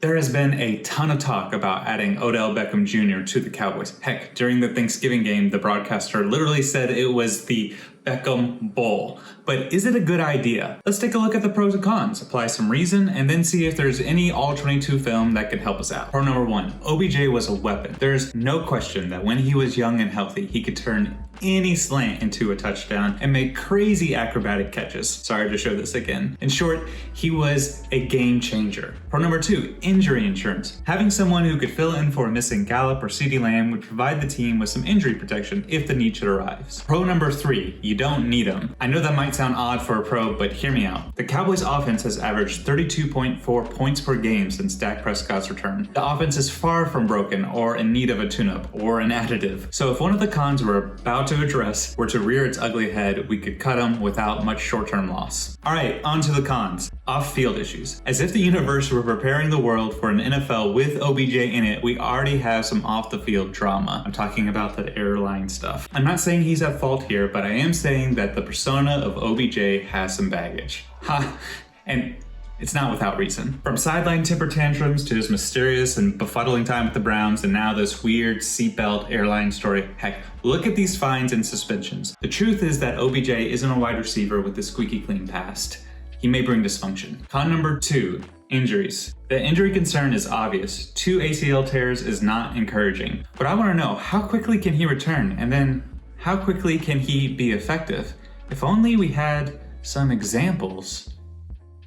There has been a ton of talk about adding Odell Beckham Jr. to the Cowboys. Heck, during the Thanksgiving game, the broadcaster literally said it was the Beckham Bowl. But is it a good idea? Let's take a look at the pros and cons, apply some reason, and then see if there's any All-22 film that could help us out. Pro number 1, OBJ was a weapon. There's no question that when he was young and healthy, he could turn any slant into a touchdown and make crazy acrobatic catches. Sorry to show this again. In short, he was a game changer. Pro number 2, injury insurance. Having someone who could fill in for a missing Gallup or CeeDee Lamb would provide the team with some injury protection if the need should arise. Pro number 3, you don't need him. I know that might sound odd for a pro, but hear me out. The Cowboys offense has averaged 32.4 points per game since Dak Prescott's return. The offense is far from broken or in need of a tune-up or an additive. So if one of the cons we're about to address were to rear its ugly head, we could cut them without much short-term loss. Alright, on to the cons. Off-field issues. As if the universe were preparing the world for an NFL with OBJ in it, we already have some off-the-field drama. I'm talking about the airline stuff. I'm not saying he's at fault here, but I am saying that the persona of OBJ has some baggage. Ha! And it's not without reason. From sideline temper tantrums to his mysterious and befuddling time with the Browns, and now this weird seatbelt airline story. Heck, look at these fines and suspensions. The truth is that OBJ isn't a wide receiver with a squeaky clean past. He may bring dysfunction. Con number 2, injuries. The injury concern is obvious. 2 ACL tears is not encouraging. But I want to know, how quickly can he return? And then, how quickly can he be effective? If only we had some examples.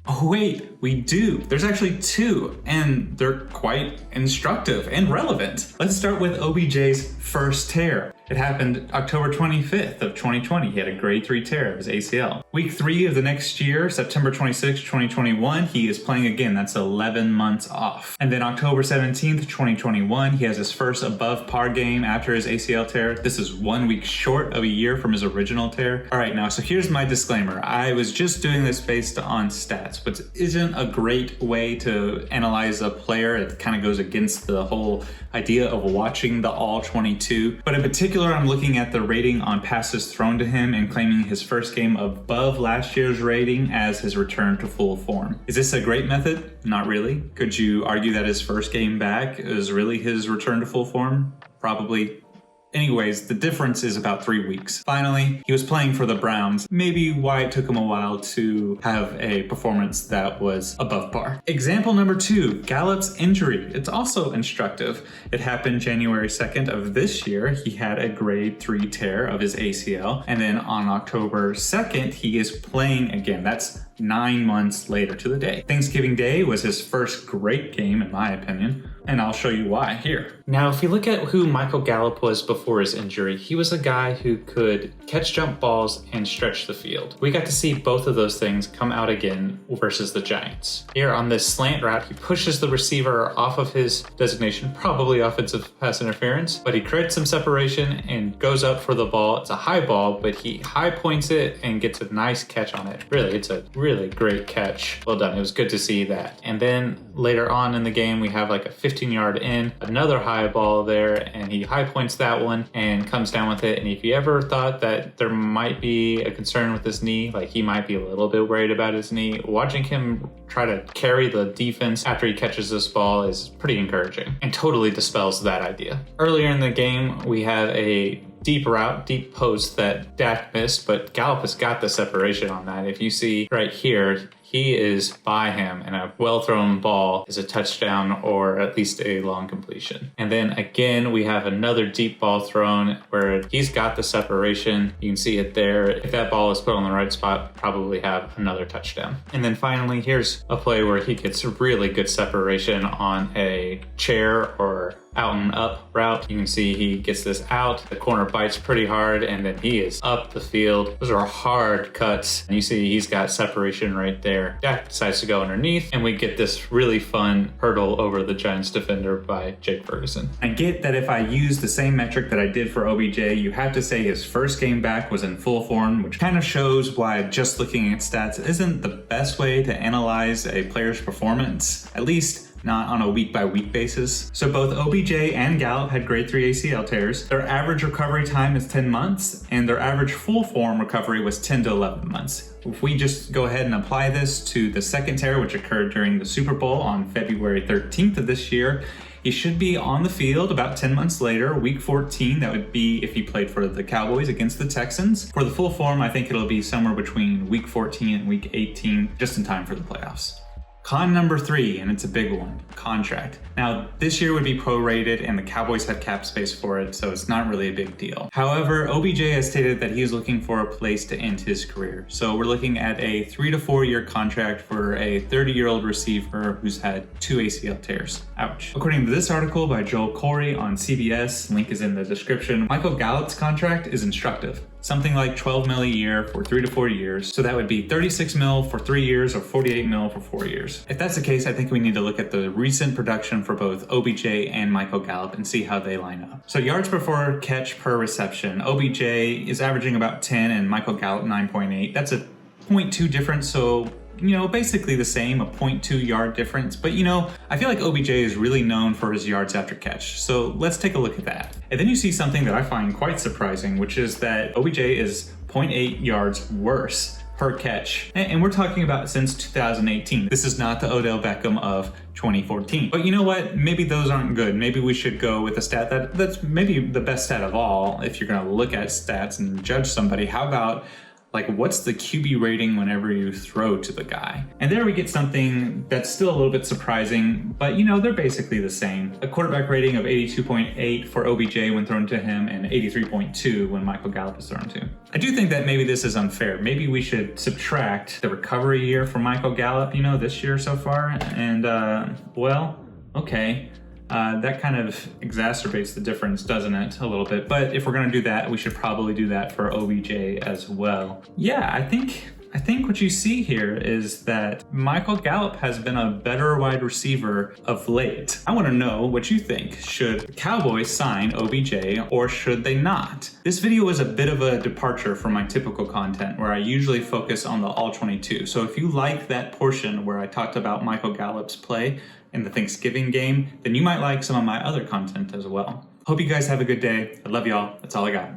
Oh wait, we do. There's actually 2, and they're quite instructive and relevant. Let's start with OBJ's first tear. It happened October 25th of 2020. He had a grade 3 tear of his ACL. Week 3 of the next year, September 26, 2021, he is playing again. That's 11 months off. And then October 17th, 2021, he has his first above par game after his ACL tear. This is 1 week short of a year from his original tear. All right, now, so here's my disclaimer. I was just doing this based on stats, which isn't a great way to analyze a player. It kind of goes against the whole idea of watching the All-22. But in particular, I'm looking at the rating on passes thrown to him and claiming his first game above last year's rating as his return to full form. Is this a great method? Not really. Could you argue that his first game back is really his return to full form? Probably. Anyways, the difference is about 3 weeks. Finally, he was playing for the Browns, maybe why it took him a while to have a performance that was above par. Example number 2, Gallup's injury. It's also instructive. It happened January 2nd of this year. He had a grade 3 tear of his ACL, and then on October 2nd, he is playing again. That's 9 months later to the day. Thanksgiving Day was his first great game, in my opinion, and I'll show you why here. Now, if you look at who Michael Gallup was before his injury, he was a guy who could catch jump balls and stretch the field. We got to see both of those things come out again versus the Giants. Here on this slant route, he pushes the receiver off of his designation, probably offensive pass interference, but he creates some separation and goes up for the ball. It's a high ball, but he high points it and gets a nice catch on it. Really, it's a really great catch. Well done. It was good to see that. And then later on in the game, we have like a 15-yard in, another high ball there, and he high points that one and comes down with it. And if you ever thought that there might be a concern with his knee, like he might be a little bit worried about his knee, watching him try to carry the defense after he catches this ball is pretty encouraging and totally dispels that idea. Earlier in the game, we have a deep route, deep post that Dak missed, but Gallup has got the separation on that. If you see right here, he is by him, and a well-thrown ball is a touchdown or at least a long completion. And then again, we have another deep ball thrown where he's got the separation. You can see it there. If that ball is put on the right spot, probably have another touchdown. And then finally, here's a play where he gets really good separation on a chair or out and up route. You can see he gets this out, the corner bites pretty hard, and then he is up the field. Those are hard cuts. And you see he's got separation right there. Dak decides to go underneath, and we get this really fun hurdle over the Giants defender by Jake Ferguson. I get that if I use the same metric that I did for OBJ, you have to say his first game back was in full form, which kind of shows why just looking at stats isn't the best way to analyze a player's performance. At least not on a week-by-week basis. So both OBJ and Gallup had grade 3 ACL tears. Their average recovery time is 10 months, and their average full form recovery was 10 to 11 months. If we just go ahead and apply this to the second tear, which occurred during the Super Bowl on February 13th of this year, he should be on the field about 10 months later, week 14. That would be if he played for the Cowboys against the Texans. For the full form, I think it'll be somewhere between week 14 and week 18, just in time for the playoffs. Con number 3, and it's a big one, contract. Now, this year would be prorated and the Cowboys have cap space for it, so it's not really a big deal. However, OBJ has stated that he's looking for a place to end his career. So we're looking at a 3 to 4 year contract for a 30-year-old receiver who's had 2 ACL tears. Ouch. According to this article by Joel Corey on CBS, link is in the description, Michael Gallup's contract is instructive. Something like 12 mil a year for 3 to 4 years. So that would be 36 mil for 3 years or 48 mil for 4 years. If that's the case, I think we need to look at the recent production for both OBJ and Michael Gallup and see how they line up. So yards per catch per reception. OBJ is averaging about 10 and Michael Gallup 9.8. That's a 0.2 difference, so basically the same, a 0.2 yard difference. But I feel like OBJ is really known for his yards after catch. So let's take a look at that. And then you see something that I find quite surprising, which is that OBJ is 0.8 yards worse per catch. And we're talking about since 2018. This is not the Odell Beckham of 2014. But you know what? Maybe those aren't good. Maybe we should go with a stat that's maybe the best stat of all. If you're gonna look at stats and judge somebody, how about what's the QB rating whenever you throw to the guy? And there we get something that's still a little bit surprising, but they're basically the same. A quarterback rating of 82.8 for OBJ when thrown to him and 83.2 when Michael Gallup is thrown to. I do think that maybe this is unfair. Maybe we should subtract the recovery year for Michael Gallup, this year so far, and okay. That kind of exacerbates the difference, doesn't it? A little bit. But if we're going to do that, we should probably do that for OBJ as well. Yeah, I think what you see here is that Michael Gallup has been a better wide receiver of late. I want to know what you think. Should the Cowboys sign OBJ or should they not? This video is a bit of a departure from my typical content where I usually focus on the All-22. So if you like that portion where I talked about Michael Gallup's play in the Thanksgiving game, then you might like some of my other content as well. Hope you guys have a good day. I love y'all. That's all I got.